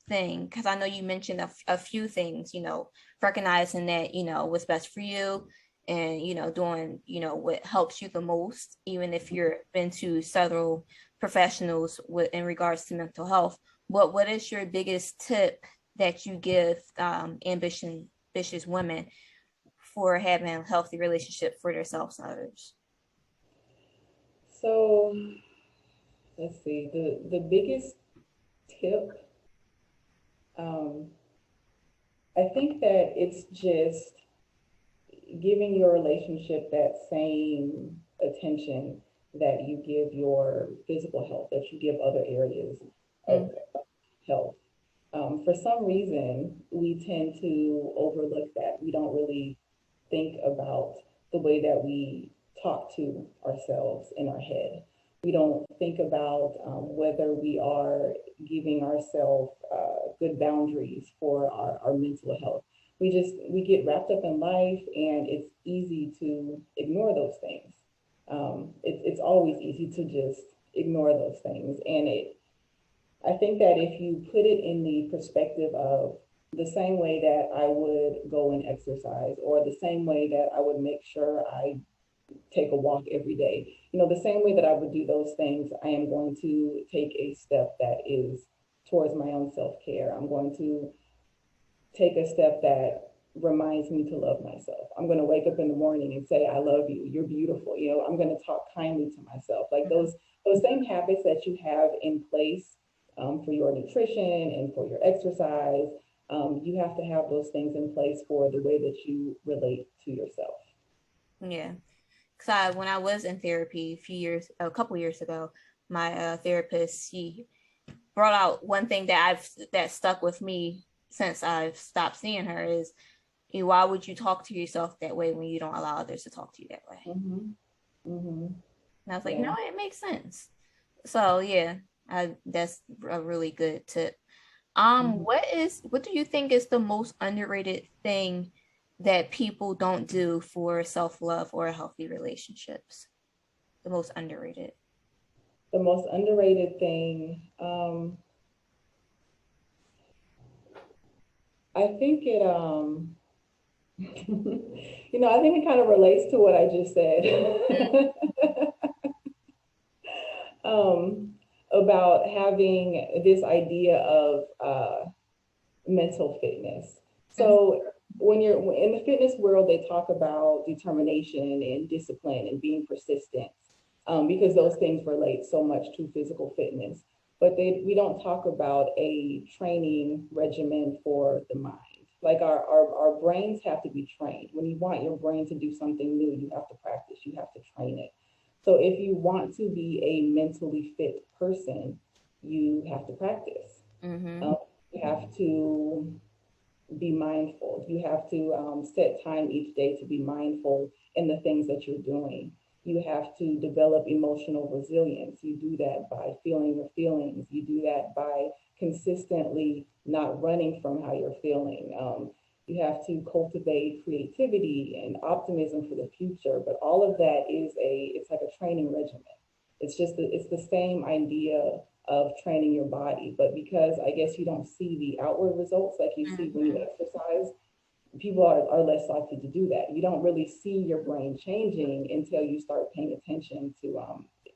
thing, because I know you mentioned a few things, recognizing that, what's best for you and, doing, what helps you the most, even if you're been to several professionals in regards to mental health. What is your biggest tip that you give ambitious women for having a healthy relationship for themselves and others? So let's see. The biggest tip, um, I think that it's just giving your relationship that same attention that you give your physical health, that you give other areas of Mm, health. For some reason, we tend to overlook that. We don't really think about the way that we talk to ourselves in our head. We don't think about whether we are giving ourselves good boundaries for our mental health. We get wrapped up in life, and it's easy to ignore those things. It's always easy to just ignore those things, and I think that if you put it in the perspective of the same way that I would go and exercise, or the same way that I would make sure I take a walk every day, the same way that I would do those things, I am going to take a step that is towards my own self care. I'm going to take a step that reminds me to love myself. I'm going to wake up in the morning and say, I love you. You're beautiful. I'm going to talk kindly to myself. Like those same habits that you have in place for your nutrition and for your exercise, you have to have those things in place for the way that you relate to yourself. yeah. Because when I was in therapy a couple years ago, my therapist, she brought out one thing that stuck with me since I've stopped seeing her is, why would you talk to yourself that way when you don't allow others to talk to you that way? Mm-hmm. Mm-hmm. And I was like, no, Yeah. it makes sense. So yeah, that's a really good tip. Mm-hmm. What do you think is the most underrated thing that people don't do for self-love or healthy relationships? The most underrated. The most underrated thing, I think it, I think it kind of relates to what I just said. um, about having this idea of mental fitness. Mm-hmm. So when you're in the fitness world, they talk about determination and discipline and being persistent, because those things relate so much to physical fitness. But we don't talk about a training regimen for the mind. Like our brains have to be trained. When you want your brain to do something new, you have to practice, you have to train it. So if you want to be a mentally fit person, you have to practice. Mm-hmm. Um, you have to be mindful. You have to set time each day to be mindful in the things that you're doing. You have to develop emotional resilience. You do that by feeling your feelings. You do that by consistently not running from how you're feeling. You have to cultivate creativity and optimism for the future. But all of that it's like a training regimen. It's the same idea of training your body. But because I guess you don't see the outward results like you see when you Mm-hmm. exercise, people are less likely to do that. You don't really see your brain changing until you start paying attention to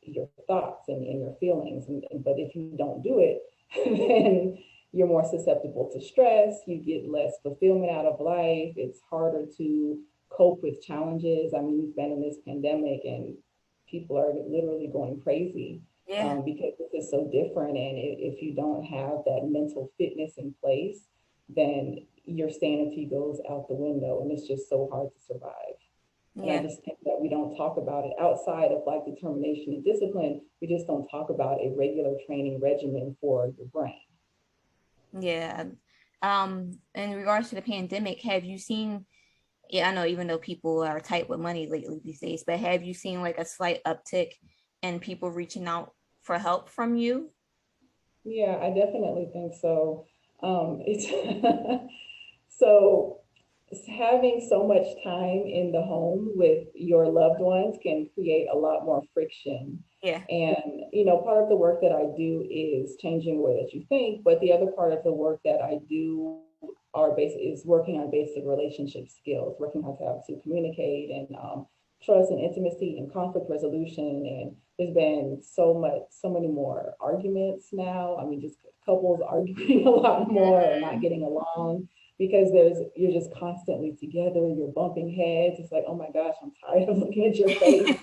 your thoughts and your feelings. But if you don't do it, then you're more susceptible to stress. You get less fulfillment out of life. It's harder to cope with challenges. I mean, we've been in this pandemic and people are literally going crazy Yeah. because this is so different. And if you don't have that mental fitness in place, then your sanity goes out the window and it's just so hard to survive. And I Yeah. just think that we don't talk about it outside of like determination and discipline. We just don't talk about a regular training regimen for your brain. Yeah. In regards to the pandemic, have you seen, yeah, I know even though people are tight with money lately these days, but have you seen like a slight uptick in people reaching out for help from you? Yeah, I definitely think so. It's so having so much time in the home with your loved ones can create a lot more friction. Yeah. And, part of the work that I do is changing the way that you think, but the other part of the work that I do is working on basic relationship skills, working on how to communicate and trust and intimacy and conflict resolution. And there's been so many more arguments now. I mean, just couples arguing a lot more or not getting along because you're just constantly together, you're bumping heads. It's like, oh my gosh, I'm tired of looking at your face.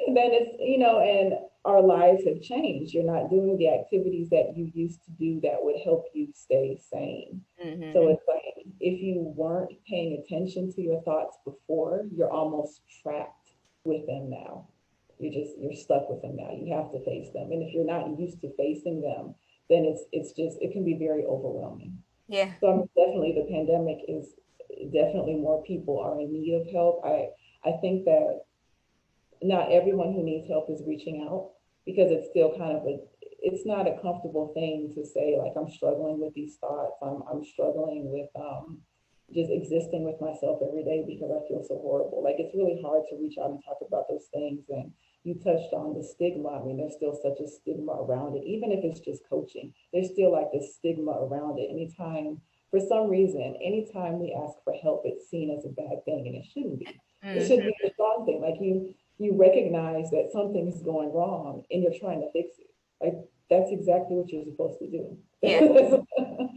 And then and our lives have changed. You're not doing the activities that you used to do that would help you stay sane. So Mm-hmm. it's like if you weren't paying attention to your thoughts before, you're almost trapped with them now. You're stuck with them now. You have to face them. And if you're not used to facing them, then it can be very overwhelming. Yeah. So definitely the pandemic is definitely more people are in need of help. I think that not everyone who needs help is reaching out because it's still it's not a comfortable thing to say like I'm struggling with these thoughts. I'm struggling with just existing with myself every day because I feel so horrible. Like it's really hard to reach out and talk about those things. And you touched on the stigma. I mean, there's still such a stigma around it. Even if it's just coaching, there's still like this stigma around it. For some reason, anytime we ask for help, it's seen as a bad thing, and it shouldn't be. It should Mm-hmm. be a strong thing. Like you recognize that something's going wrong and you're trying to fix it. Like that's exactly what you're supposed to do. Yeah.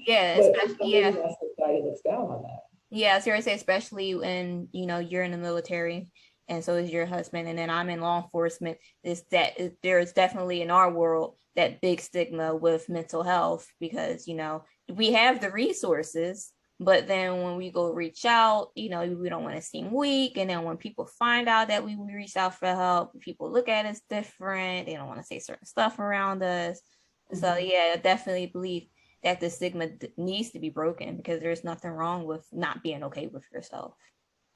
Yeah. But for Especially, some yeah. reason, our society looks down on that. Yeah, I was going to say, especially when, you're in the military and so is your husband, and then I'm in law enforcement, there is definitely in our world that big stigma with mental health because, we have the resources, but then when we go reach out, we don't want to seem weak. And then when people find out that we reached out for help, people look at us different. They don't want to say certain stuff around us. So Mm-hmm. yeah, I definitely believe that the stigma needs to be broken because there's nothing wrong with not being okay with yourself.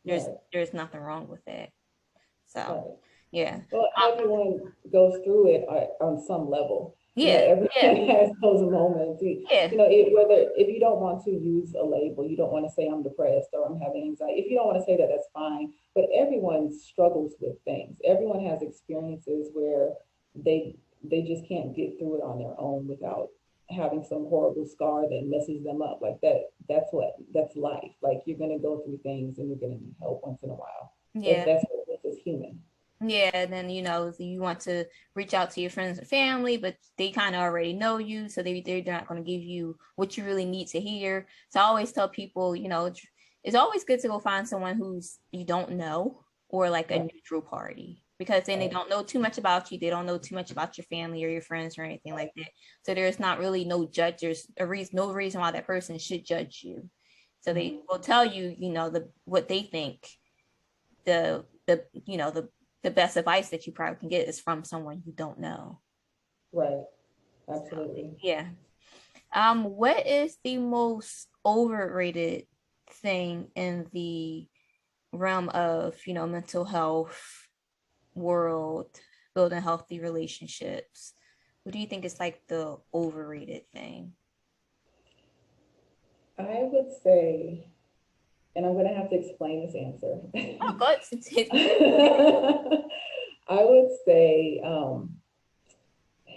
There's Right. there's nothing wrong with it. So Right. yeah. Well, Um, everyone goes through it on some level. yeah, yeah, Everyone has those moments. yeah, Whether if you don't want to use a label, you don't want to say I'm depressed or I'm having anxiety. If you don't want to say that, that's fine. But everyone struggles with things. Everyone has experiences where they just can't get through it on their own without having some horrible scar that messes them up. Like that. That's life. Like you're gonna go through things and you're gonna need help once in a while. yeah. That's what makes us human. Yeah, and then you want to reach out to your friends and family, but they kind of already know you, so they're not going to give you what you really need to hear. So I always tell people, it's always good to go find someone who's you don't know or like a Right. neutral party because then they Right. don't know too much about you. They don't know too much about your family or your friends or anything like that. So there's not really no judge. There's no reason why that person should judge you. So they Mhm. will tell you, what they think the best advice that you probably can get is from someone you don't know. Right. So Absolutely. yeah. What is the most overrated thing in the realm of, mental health world, building healthy relationships? What do you think is like the overrated thing? I would say, and I'm going to have to explain this answer. Oh, God. I would say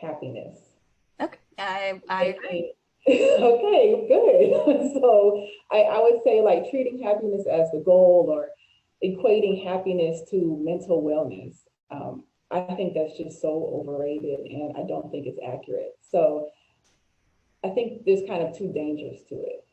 happiness. Okay. I agree. Making, okay, good. So I would say like treating happiness as the goal or equating happiness to mental wellness. I think that's just so overrated and I don't think it's accurate. So I think there's kind of two dangers to it.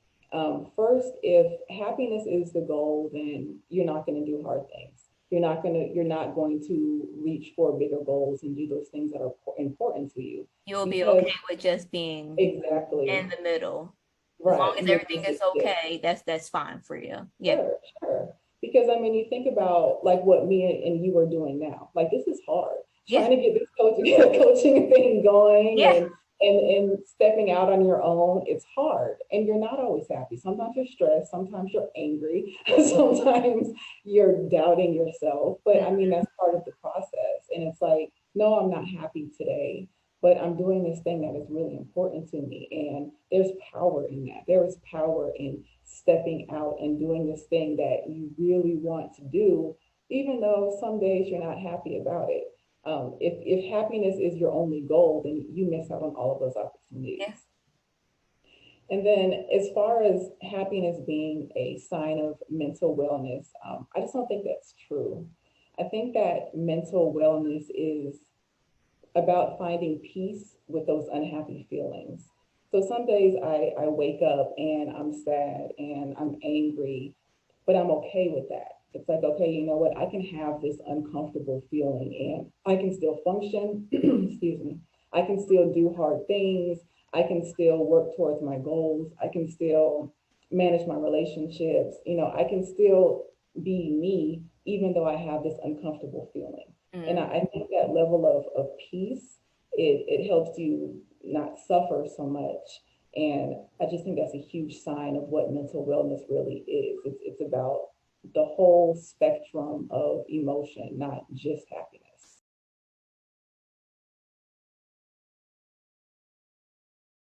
First, if happiness is the goal, then you're not going to do hard things. You're not going to reach for bigger goals and do those things that are important to you You'll be because okay with just being in exactly the middle. As long right. as You'll everything just is exist. okay, that's fine for you. Yeah. Sure, sure. Because I mean, you think about like what me and you are doing now. Like this is hard. Yeah. Trying to get this coaching thing going Yeah. and stepping out on your own, it's hard. And you're not always happy. Sometimes you're stressed, sometimes you're angry, sometimes you're doubting yourself. But I mean, that's part of the process. And it's like, no, I'm not happy today, but I'm doing this thing that is really important to me. And there's power in that. There is power in stepping out and doing this thing that you really want to do even though some days you're not happy about it. If happiness is your only goal, then you miss out on all of those opportunities. Yes. And then, as far as happiness being a sign of mental wellness, I just don't think that's true. I think that mental wellness is about finding peace with those unhappy feelings. So some days I wake up and I'm sad and I'm angry, but I'm okay with that. It's like, okay, you know what? I can have this uncomfortable feeling and I can still function. Excuse me. I can still do hard things. I can still work towards my goals. I can still manage my relationships. I can still be me, even though I have this uncomfortable feeling. And Mm. I think that level of peace, it helps you not suffer so much. And I just think that's a huge sign of what mental wellness really is. It's about the whole spectrum of emotion, not just happiness.